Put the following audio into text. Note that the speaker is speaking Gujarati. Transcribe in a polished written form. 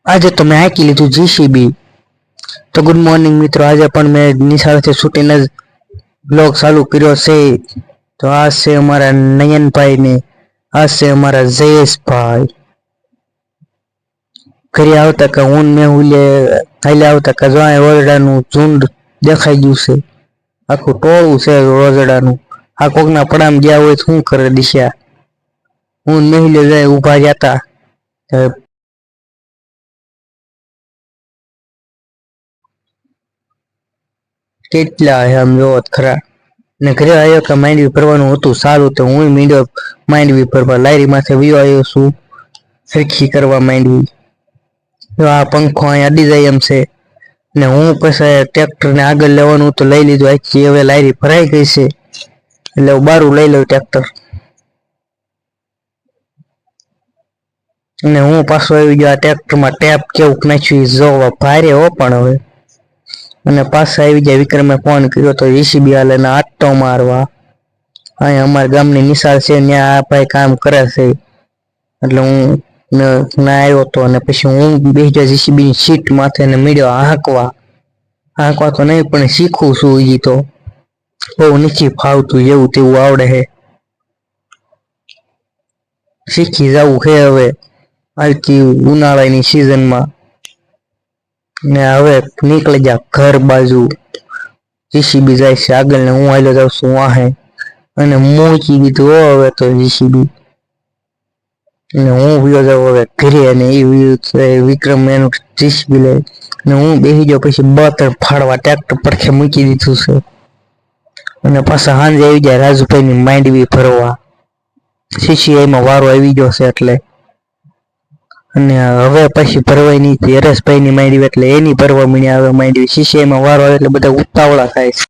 આજે તો મેં હાંકી લીધું જીસીબી। તો ગુડ મોર્નિંગ મિત્રો, આજે પણ મેં નિશાળથી છૂટીને જ બ્લોગ ચાલુ કર્યો છે। તો આ છે અમારા નયનભાઈ ને આ છે અમારા જયેશભાઈ। ઘરે આવતા કે હું મેં ઉલે હાલે આવતા કે જો ઓરડાનું ઝુંડ દેખાઈ ગયું છે, આખું ટોળું છે રોજડાનું। આ કોકના પડામ ગયા હોય તો શું કરે દિશા। હું મેહુલે જાય ઊભા જતા કેટલા હે આમ જોત ખરા। ને ઘરે આવ્યો કે માંડવી ભરવાનું હતું સારું, તો હું મીંડ્યો માંડવી ભરવા। લારી માથે વિયો આવ્યો છું સરખી કરવા માંડવી। તો આ પંખો અહીંયા અડી જાય એમ છે ને હું પછી ટ્રેક્ટરને આગળ લેવાનું તો લઈ લીધું। આખી હવે લારી ભરાઈ ગઈ છે એટલે બારું લઈ લઉં ટ્રેક્ટર। અને હું પાછો આવી ગયો આ ટ્રેક્ટરમાં ટેપ કેવું નાખ્યું જોવા, ભારે હો પણ હવે। અને પાછા આવી ગયા વિક્રમે ફોન કર્યો તો જીસીબી હાલે ને આટો મારવા। અહીંયા અમારા ગામની નિશાળ છે ત્યાં આ ભાઈ કામ કરે છે એટલે હું ના આવ્યો તો, અને પછી હું બેસી ગયો જીસીબી ની સીટ માથે ને મીડ્યો હાંકવા તો નહીં પણ શીખું છું હજી તો, બહુ નથી ફાવતું, જેવું તેવું આવડે છે, શીખી જવું છે હવે આવતી ઉનાળાની સિઝનમાં। ને હવે નીકળી જા ઘર બાજુ, જીસીબી જાય છે આગળ ને હું હાલ્યો જાઉં છું વાહે, અને મૂકી દીધું હવે તો જીસીબી ને હું વયો જાઉં હવે ઘરે। અને એ વિક્રમ એનું જીસીબી લે ને હું બેસી ગયો પછી બતર ફાડવા, ટ્રેક્ટર પડખે મૂકી દીધું છે। અને પાછા સાંજે આવી જાય રાજુભાઈની માંડવી ભરવા, સીસીઆઈમાં વારો આવી ગયો છે એટલે। અને હવે પછી ભરવાઈ નહીં હરેશભાઈની માંડવી એટલે એની ભરવા મીણ્યા હવે માંડવી, સીસીઆઈમાં વારો આવે એટલે બધા ઉતાવળા થાય છે।